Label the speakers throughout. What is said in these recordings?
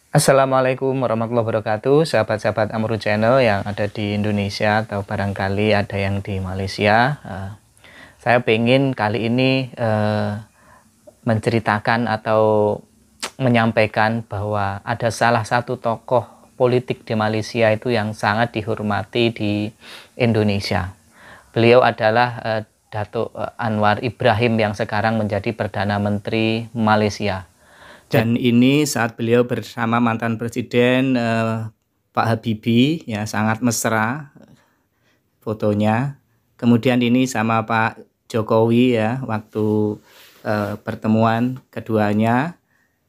Speaker 1: Assalamualaikum warahmatullahi wabarakatuh, sahabat-sahabat Amru Channel yang ada di Indonesia atau barangkali ada yang di Malaysia. Saya pengen kali ini menceritakan atau menyampaikan bahwa ada salah satu tokoh politik di Malaysia itu yang sangat dihormati di Indonesia. Beliau adalah Datuk Anwar Ibrahim yang sekarang menjadi Perdana Menteri Malaysia. Dan ini saat beliau bersama mantan presiden Pak Habibie, ya sangat mesra fotonya. Kemudian ini sama Pak Jokowi ya waktu pertemuan keduanya.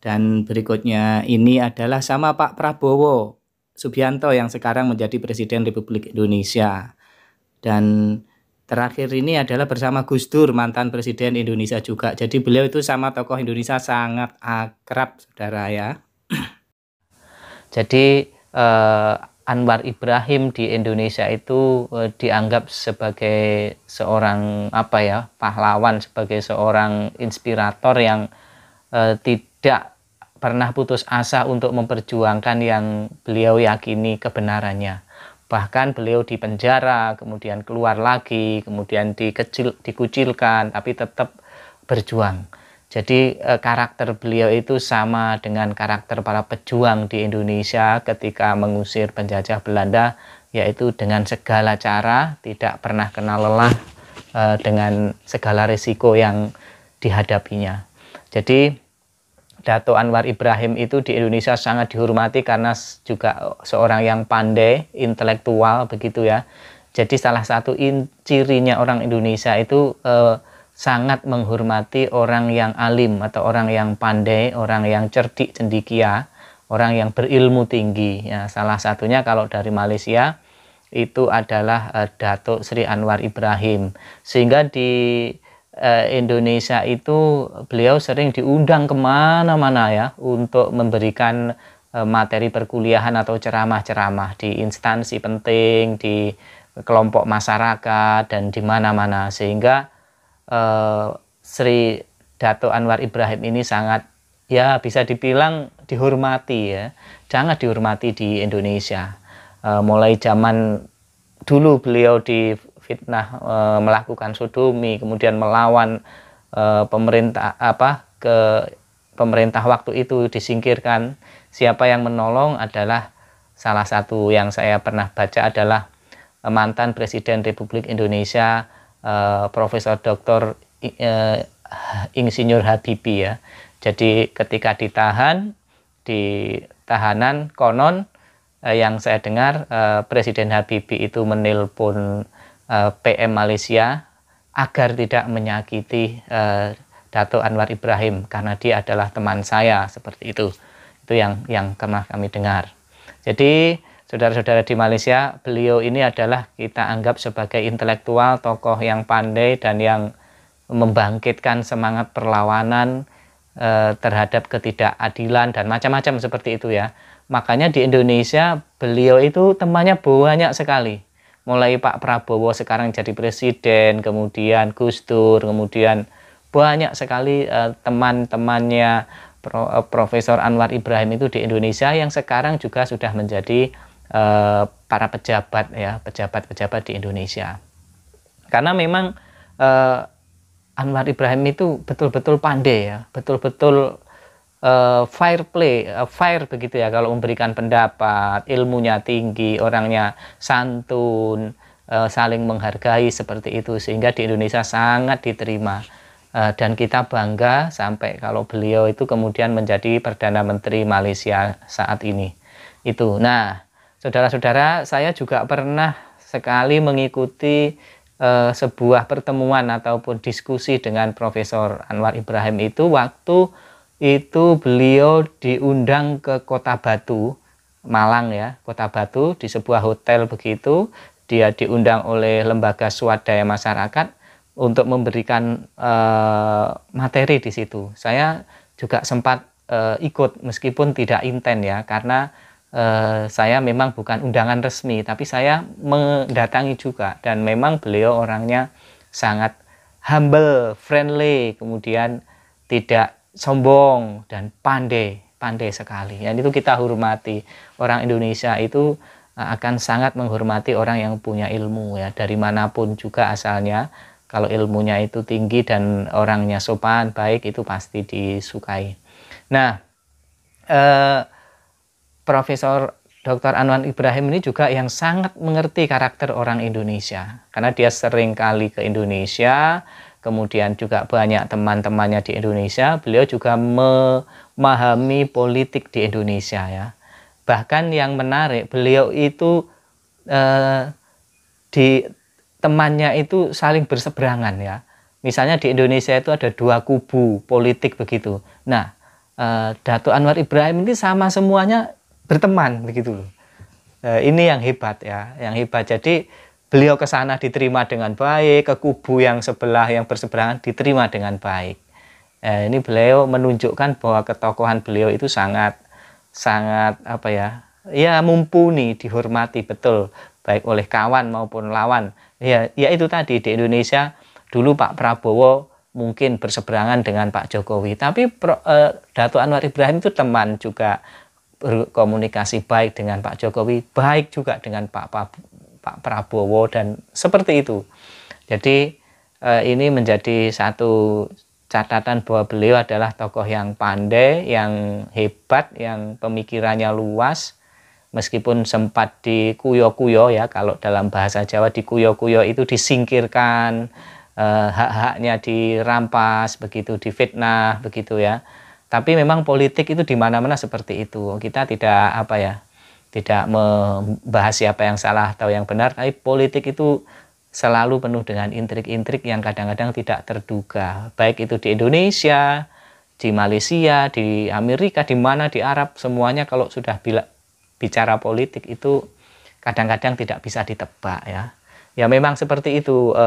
Speaker 1: Dan berikutnya ini adalah sama Pak Prabowo Subianto yang sekarang menjadi Presiden Republik Indonesia. Dan terakhir ini adalah bersama Gus Dur, mantan Presiden Indonesia juga. Jadi beliau itu sama tokoh Indonesia sangat akrab, saudara ya. Jadi Anwar Ibrahim di Indonesia itu dianggap sebagai seorang pahlawan, sebagai seorang inspirator yang tidak pernah putus asa untuk memperjuangkan yang beliau yakini kebenarannya. Bahkan beliau dipenjara, kemudian keluar lagi, kemudian dikucilkan, tapi tetap berjuang. Jadi karakter beliau itu sama dengan karakter para pejuang di Indonesia ketika mengusir penjajah Belanda, yaitu dengan segala cara, tidak pernah kenal lelah dengan segala risiko yang dihadapinya. Jadi Dato' Anwar Ibrahim itu di Indonesia sangat dihormati karena juga seorang yang pandai, intelektual begitu ya. Jadi salah satu cirinya orang Indonesia itu sangat menghormati orang yang alim atau orang yang pandai, orang yang cerdik cendekia, orang yang berilmu tinggi. Ya, salah satunya kalau dari Malaysia itu adalah Datuk Sri Anwar Ibrahim. Sehingga di Indonesia itu beliau sering diundang kemana-mana ya untuk memberikan materi perkuliahan atau ceramah-ceramah di instansi penting, di kelompok masyarakat dan di mana-mana, sehingga Sri Dato' Anwar Ibrahim ini sangat ya bisa dibilang dihormati ya, sangat dihormati di Indonesia. Mulai zaman dulu beliau di fitnah melakukan sodomi, kemudian melawan pemerintah waktu itu disingkirkan. Siapa yang menolong adalah salah satu yang saya pernah baca adalah mantan Presiden Republik Indonesia Profesor Dr. Insinyur Habibie ya. Jadi ketika ditahan di tahanan konon yang saya dengar Presiden Habibie itu menelpon PM Malaysia agar tidak menyakiti Dato' Anwar Ibrahim karena dia adalah teman saya, seperti itu. Itu yang pernah kami dengar. Jadi saudara-saudara di Malaysia, beliau ini adalah kita anggap sebagai intelektual, tokoh yang pandai dan yang membangkitkan semangat perlawanan terhadap ketidakadilan dan macam-macam seperti itu ya. Makanya di Indonesia beliau itu temannya banyak sekali. Mulai Pak Prabowo sekarang jadi presiden, kemudian Gus Dur, kemudian banyak sekali teman-temannya Profesor Anwar Ibrahim itu di Indonesia yang sekarang juga sudah menjadi para pejabat ya, pejabat-pejabat di Indonesia. Karena memang Anwar Ibrahim itu betul-betul pandai ya, betul-betul fair play, fair begitu ya kalau memberikan pendapat, ilmunya tinggi, orangnya santun, saling menghargai seperti itu, sehingga di Indonesia sangat diterima dan kita bangga sampai kalau beliau itu kemudian menjadi Perdana Menteri Malaysia saat ini. Itu. Nah, saudara-saudara, saya juga pernah sekali mengikuti sebuah pertemuan ataupun diskusi dengan Profesor Anwar Ibrahim itu waktu itu beliau diundang ke Kota Batu, Malang ya, Kota Batu, di sebuah hotel begitu. Dia diundang oleh lembaga swadaya masyarakat untuk memberikan materi di situ. Saya juga sempat ikut meskipun tidak intens ya, karena saya memang bukan undangan resmi, tapi saya mendatangi juga, dan memang beliau orangnya sangat humble, friendly, kemudian tidak sombong dan pandai pandai sekali. Dan itu kita hormati. Orang Indonesia itu akan sangat menghormati orang yang punya ilmu ya, dari manapun juga asalnya. Kalau ilmunya itu tinggi dan orangnya sopan, baik, itu pasti disukai. Nah, Profesor Dr. Anwar Ibrahim ini juga yang sangat mengerti karakter orang Indonesia. Karena dia sering kali ke Indonesia, kemudian juga banyak teman-temannya di Indonesia. Beliau juga memahami politik di Indonesia ya. Bahkan yang menarik, beliau itu di temannya itu saling berseberangan ya. Misalnya di Indonesia itu ada 2 kubu politik begitu. Nah, Datuk Anwar Ibrahim ini sama semuanya berteman begitu loh. Ini yang hebat ya, yang hebat. Jadi beliau ke sana diterima dengan baik, ke kubu yang sebelah yang berseberangan diterima dengan baik. Ini beliau menunjukkan bahwa ketokohan beliau itu sangat apa ya? Ya mumpuni, dihormati betul baik oleh kawan maupun lawan. Ya itu tadi di Indonesia dulu Pak Prabowo mungkin berseberangan dengan Pak Jokowi, tapi Datuk Anwar Ibrahim itu teman juga, berkomunikasi baik dengan Pak Jokowi, baik juga dengan Pak Prabowo, dan seperti itu. Jadi ini menjadi satu catatan bahwa beliau adalah tokoh yang pandai, yang hebat, yang pemikirannya luas, meskipun sempat dikuyo-kuyo ya, kalau dalam bahasa Jawa dikuyo-kuyo itu disingkirkan, hak-haknya dirampas, begitu, difitnah, begitu ya. Tapi memang politik itu di mana-mana seperti itu. Kita tidak apa ya, tidak membahas siapa yang salah atau yang benar, tapi politik itu selalu penuh dengan intrik-intrik yang kadang-kadang tidak terduga. Baik itu di Indonesia, di Malaysia, di Amerika, di mana, di Arab, semuanya kalau sudah bicara politik itu kadang-kadang tidak bisa ditebak ya. Ya memang seperti itu,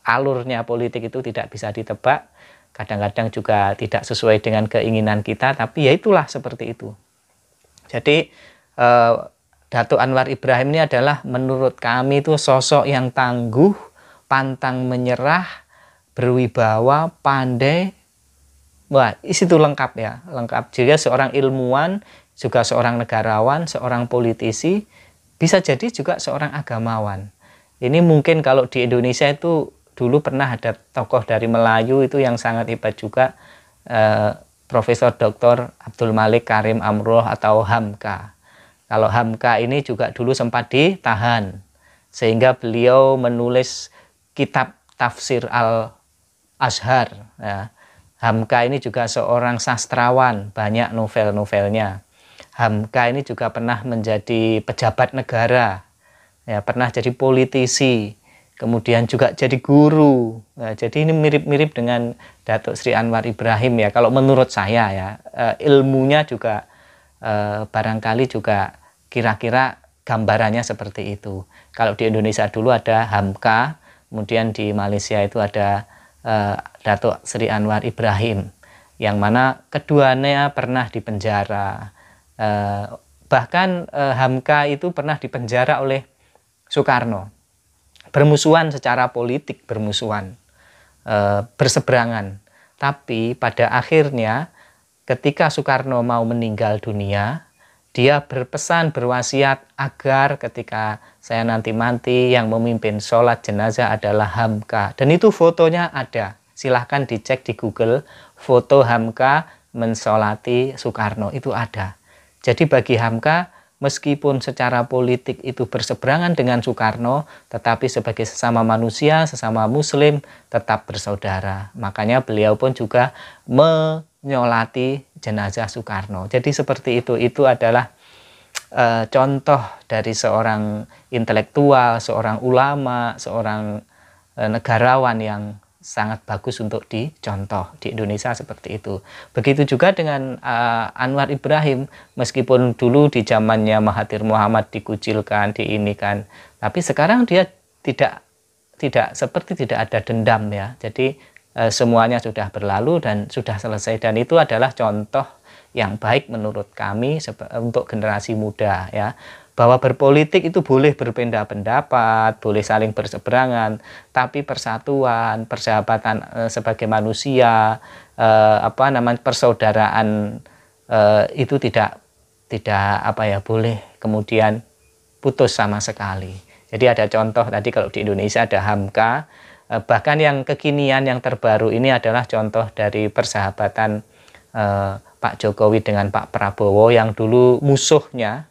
Speaker 1: alurnya politik itu tidak bisa ditebak. Kadang-kadang juga tidak sesuai dengan keinginan kita, tapi ya itulah seperti itu. Jadi Datuk Anwar Ibrahim ini adalah menurut kami itu sosok yang tangguh, pantang menyerah, berwibawa, pandai. Wah, itu lengkap ya, lengkap. Jadi seorang ilmuwan, juga seorang negarawan, seorang politisi, bisa jadi juga seorang agamawan. Ini mungkin kalau di Indonesia itu dulu pernah ada tokoh dari Melayu itu yang sangat hebat juga, Profesor Dr. Abdul Malik Karim Amroh atau Hamka. Kalau Hamka ini juga dulu sempat ditahan, sehingga beliau menulis kitab Tafsir Al-Azhar. Ya. Hamka ini juga seorang sastrawan, banyak novel-novelnya. Hamka ini juga pernah menjadi pejabat negara, ya, pernah jadi politisi, kemudian juga jadi guru. Nah, jadi ini mirip-mirip dengan Datuk Sri Anwar Ibrahim ya, kalau menurut saya ya. Ilmunya juga barangkali juga kira-kira gambarannya seperti itu. Kalau di Indonesia dulu ada Hamka, kemudian di Malaysia itu ada Datuk Sri Anwar Ibrahim, yang mana keduanya pernah dipenjara. Bahkan Hamka itu pernah dipenjara oleh Soekarno. Bermusuhan secara politik, bermusuhan, berseberangan. Tapi pada akhirnya ketika Soekarno mau meninggal dunia, dia berpesan, berwasiat agar ketika saya nanti mati yang memimpin sholat jenazah adalah Hamka. Dan itu fotonya ada, silahkan dicek di Google, foto Hamka mensolati Soekarno, itu ada. Jadi bagi Hamka, meskipun secara politik itu berseberangan dengan Soekarno, tetapi sebagai sesama manusia, sesama muslim, tetap bersaudara. Makanya beliau pun juga menyolati jenazah Soekarno. Jadi seperti itu adalah contoh dari seorang intelektual, seorang ulama, seorang negarawan yang sangat bagus untuk dicontoh di Indonesia seperti itu. Begitu juga dengan Anwar Ibrahim, meskipun dulu di zamannya Mahathir Muhammad dikucilkan, diinikan, tapi sekarang dia tidak seperti tidak ada dendam ya. Jadi semuanya sudah berlalu dan sudah selesai, dan itu adalah contoh yang baik menurut kami untuk generasi muda ya. Bahwa berpolitik itu boleh berbeda pendapat, boleh saling berseberangan, tapi persatuan, persahabatan sebagai manusia, persaudaraan itu tidak boleh kemudian putus sama sekali. Jadi ada contoh tadi kalau di Indonesia ada HAMKA, bahkan yang kekinian yang terbaru ini adalah contoh dari persahabatan Pak Jokowi dengan Pak Prabowo yang dulu musuhnya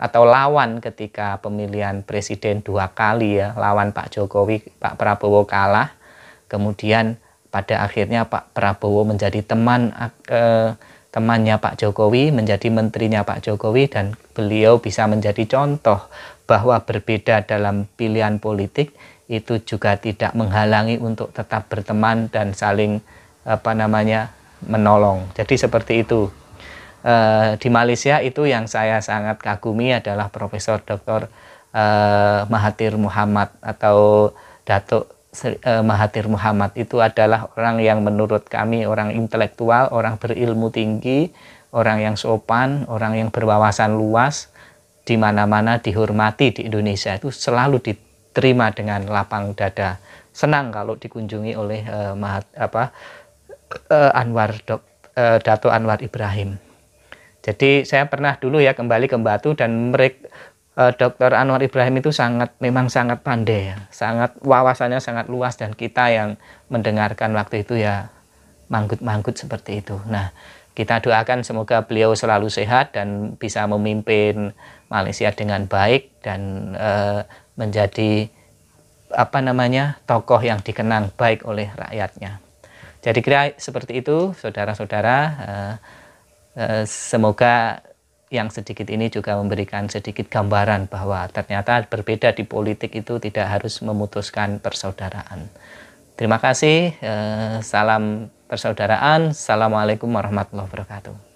Speaker 1: atau lawan ketika pemilihan presiden 2 kali ya, lawan Pak Jokowi, Pak Prabowo kalah, kemudian pada akhirnya Pak Prabowo menjadi temannya Pak Jokowi, menjadi menterinya Pak Jokowi, dan beliau bisa menjadi contoh bahwa berbeda dalam pilihan politik itu juga tidak menghalangi untuk tetap berteman dan saling menolong. Jadi seperti itu. Di Malaysia itu yang saya sangat kagumi adalah Profesor Dr. Mahathir Muhammad atau Datuk Mahathir Muhammad. Itu adalah orang yang menurut kami orang intelektual, orang berilmu tinggi, orang yang sopan, orang yang berwawasan luas, di mana-mana dihormati di Indonesia, itu selalu diterima dengan lapang dada. Senang kalau dikunjungi oleh Dato' Anwar Ibrahim. Jadi saya pernah dulu ya kembali ke Batu, dan Dr. Anwar Ibrahim itu memang sangat pandai ya, wawasannya sangat luas, dan kita yang mendengarkan waktu itu ya manggut-manggut seperti itu. Nah, kita doakan semoga beliau selalu sehat dan bisa memimpin Malaysia dengan baik dan menjadi tokoh yang dikenang baik oleh rakyatnya. Jadi kira seperti itu, saudara-saudara. Semoga yang sedikit ini juga memberikan sedikit gambaran bahwa ternyata berbeda di politik itu tidak harus memutuskan persaudaraan. Terima kasih, salam persaudaraan. Assalamualaikum warahmatullahi wabarakatuh.